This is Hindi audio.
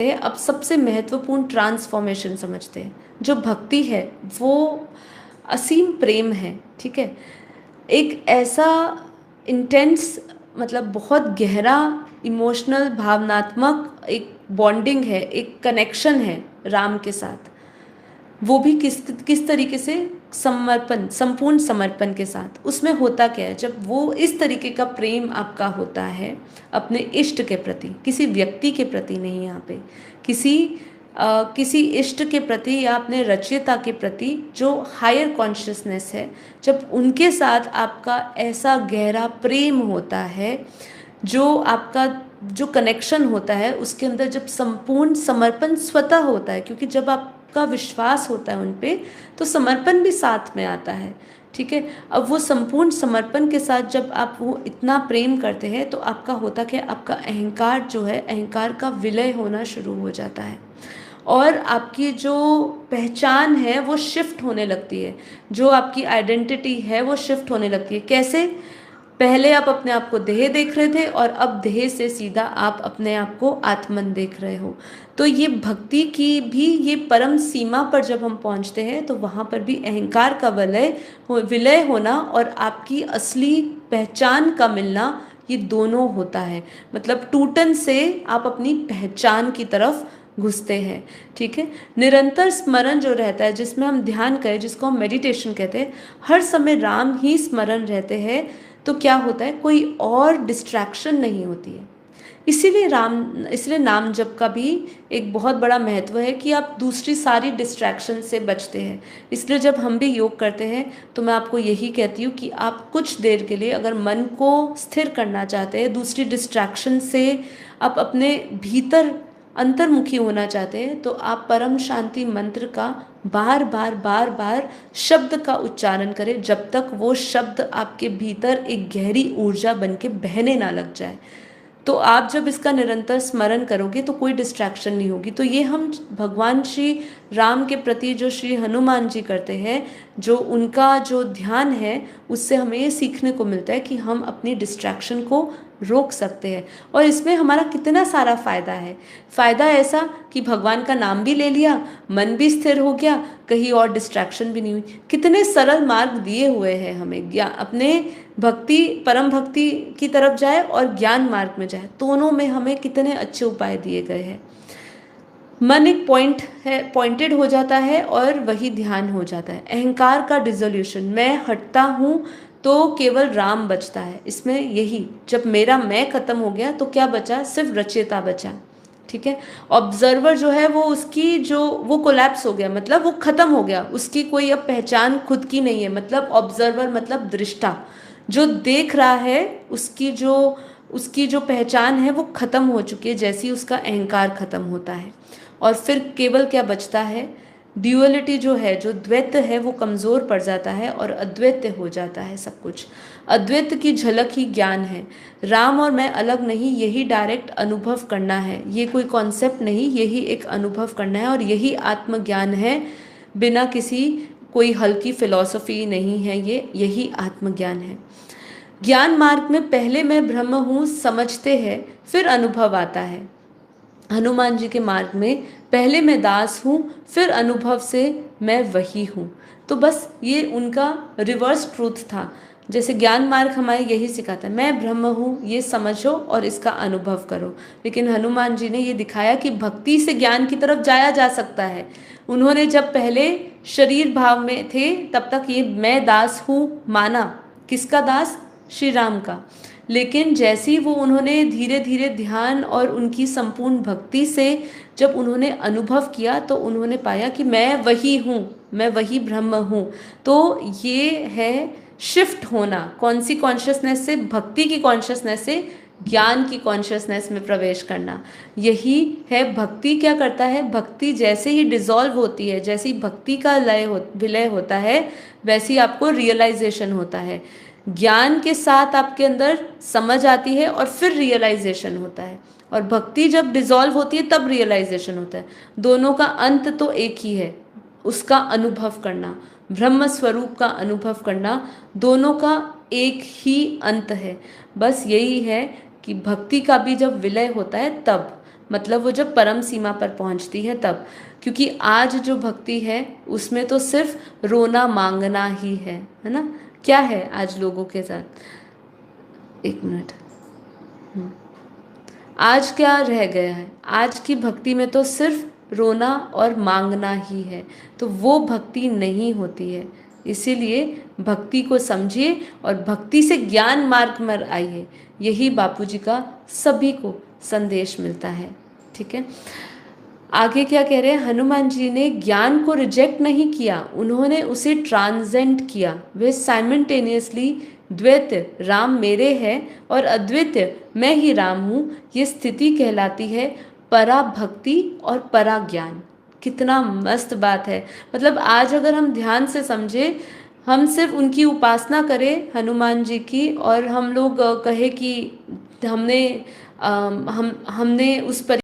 अब सबसे महत्वपूर्ण ट्रांसफॉर्मेशन समझते हैं। जो भक्ति है वो असीम प्रेम है, ठीक है। एक ऐसा इंटेंस, मतलब बहुत गहरा इमोशनल, भावनात्मक एक बॉन्डिंग है, एक कनेक्शन है राम के साथ। वो भी किस किस तरीके से, समर्पण, संपूर्ण समर्पण के साथ। उसमें होता क्या है, जब वो इस तरीके का प्रेम आपका होता है अपने इष्ट के प्रति, किसी व्यक्ति के प्रति नहीं, यहाँ पे किसी किसी इष्ट के प्रति या अपने रचयिता के प्रति जो हायर कॉन्शियसनेस है, जब उनके साथ आपका ऐसा गहरा प्रेम होता है, जो आपका जो कनेक्शन होता है उसके अंदर जब संपूर्ण समर्पण स्वतः होता है, क्योंकि जब आपका विश्वास होता है उन पे तो समर्पण भी साथ में आता है, ठीक है। अब वो संपूर्ण समर्पण के साथ जब आप वो इतना प्रेम करते हैं तो आपका होता क्या, आपका अहंकार जो है, अहंकार का विलय होना शुरू हो जाता है और आपकी जो पहचान है वो शिफ्ट होने लगती है, जो आपकी आइडेंटिटी है वो शिफ्ट होने लगती है। कैसे? पहले आप अपने आप को देह देख रहे थे और अब देह से सीधा आप अपने आप को आत्मन देख रहे हो। तो ये भक्ति की भी ये परम सीमा पर जब हम पहुंचते हैं तो वहाँ पर भी अहंकार का विलय होना और आपकी असली पहचान का मिलना, ये दोनों होता है। मतलब टूटन से आप अपनी पहचान की तरफ घुसते हैं, ठीक है। निरंतर स्मरण जो रहता है, जिसमें हम ध्यान करें, जिसको हम मेडिटेशन कहते हैं, हर समय राम ही स्मरण रहते हैं, तो क्या होता है, कोई और डिस्ट्रैक्शन नहीं होती है। इसलिए नाम जप का भी एक बहुत बड़ा महत्व है कि आप दूसरी सारी डिस्ट्रैक्शन से बचते हैं। इसलिए जब हम भी योग करते हैं तो मैं आपको यही कहती हूँ कि आप कुछ देर के लिए अगर मन को स्थिर करना चाहते हैं, दूसरी डिस्ट्रैक्शन से आप अपने भीतर अंतर्मुखी होना चाहते हैं, तो आप परम शांति मंत्र का बार बार बार बार शब्द का उच्चारण करें, जब तक वो शब्द आपके भीतर एक गहरी ऊर्जा बन के बहने ना लग जाए। तो आप जब इसका निरंतर स्मरण करोगे तो कोई डिस्ट्रैक्शन नहीं होगी। तो ये हम भगवान श्री राम के प्रति जो श्री हनुमान जी करते हैं, जो उनका जो ध्यान है, उससे हमें ये सीखने को मिलता है कि हम अपनी डिस्ट्रैक्शन को रोक सकते हैं। और इसमें हमारा कितना सारा फ़ायदा है। फ़ायदा ऐसा कि भगवान का नाम भी ले लिया, मन भी स्थिर हो गया, कहीं और डिस्ट्रैक्शन भी नहीं हुई। कितने सरल मार्ग दिए हुए हैं हमें, ज्ञान अपने भक्ति, परम भक्ति की तरफ जाए और ज्ञान मार्ग में जाए, दोनों में हमें कितने अच्छे उपाय दिए गए हैं। मन एक पॉइंट है, पॉइंटेड हो जाता है और वही ध्यान हो जाता है। अहंकार का डिसोल्यूशन, मैं हटता हूँ तो केवल राम बचता है। इसमें यही, जब मेरा मैं खत्म हो गया तो क्या बचा, सिर्फ रचयिता बचा, ठीक है। ऑब्जर्वर जो है वो उसकी जो वो कोलैप्स हो गया, मतलब वो खत्म हो गया, उसकी कोई अब पहचान खुद की नहीं है। मतलब ऑब्जर्वर मतलब दृष्टा, जो देख रहा है, उसकी जो पहचान है वो खत्म हो चुकी है, जैसे ही उसका अहंकार खत्म होता है। और फिर केवल क्या बचता है, ड्यूअलिटी जो है, जो द्वैत है, वो कमज़ोर पड़ जाता है और अद्वैत हो जाता है सब कुछ। अद्वैत की झलक ही ज्ञान है। राम और मैं अलग नहीं, यही डायरेक्ट अनुभव करना है। ये कोई कॉन्सेप्ट नहीं, यही एक अनुभव करना है और यही आत्मज्ञान है, बिना किसी कोई हल्की फिलॉसफी नहीं है, यही आत्मज्ञान है। ज्ञान मार्ग में पहले मैं ब्रह्म हूँ समझते हैं, फिर अनुभव आता है। हनुमान जी के मार्ग में पहले मैं दास हूँ, फिर अनुभव से मैं वही हूँ। तो बस ये उनका रिवर्स ट्रूथ था। जैसे ज्ञान मार्ग हमारे यही सिखाता है, मैं ब्रह्म हूँ, ये समझो और इसका अनुभव करो। लेकिन हनुमान जी ने ये दिखाया कि भक्ति से ज्ञान की तरफ जाया जा सकता है। उन्होंने जब पहले शरीर भाव में थे तब तक ये मैं दास हूँ माना। किसका दास? श्री राम का। लेकिन जैसे ही वो उन्होंने धीरे धीरे ध्यान और उनकी संपूर्ण भक्ति से जब उन्होंने अनुभव किया तो उन्होंने पाया कि मैं वही हूँ, मैं वही ब्रह्म हूँ। तो ये है शिफ्ट होना, कौन सी कॉन्शियसनेस से, भक्ति की कॉन्शियसनेस से ज्ञान की कॉन्शियसनेस में प्रवेश करना। यही है भक्ति। क्या करता है, भक्ति जैसे ही डिसॉल्व होती है, जैसे ही भक्ति का विलय होता है, वैसे ही आपको रियलाइजेशन होता है। ज्ञान के साथ आपके अंदर समझ आती है और फिर रियलाइजेशन होता है। और भक्ति जब डिसॉल्व होती है तब रियलाइजेशन होता है। दोनों का अंत तो एक ही है, उसका अनुभव करना, ब्रह्म स्वरूप का अनुभव करना, दोनों का एक ही अंत है। बस यही है कि भक्ति का भी जब विलय होता है तब मतलब वो जब परम सीमा पर पहुंचती है तब। क्योंकि आज जो भक्ति है उसमें तो सिर्फ रोना मांगना ही है ना। क्या है आज लोगों के साथ, एक मिनट, आज क्या रह गया है, आज की भक्ति में तो सिर्फ रोना और मांगना ही है, तो वो भक्ति नहीं होती है। इसीलिए भक्ति को समझिए और भक्ति से ज्ञान मार्ग में आइए, यही बापूजी का सभी को संदेश मिलता है। ठीक है, आगे क्या कह रहे हैं, हनुमान जी ने ज्ञान को रिजेक्ट नहीं किया, उन्होंने उसे ट्रांसेंड किया। वे साइमल्टेनियसली द्वैत राम मेरे है और अद्वितीय मैं ही राम हूँ, ये स्थिति कहलाती है परा भक्ति और परा ज्ञान। कितना मस्त बात है। मतलब आज अगर हम ध्यान से समझे, हम सिर्फ उनकी उपासना करें हनुमान जी की, और हम लोग कहे कि हमने हमने उस पर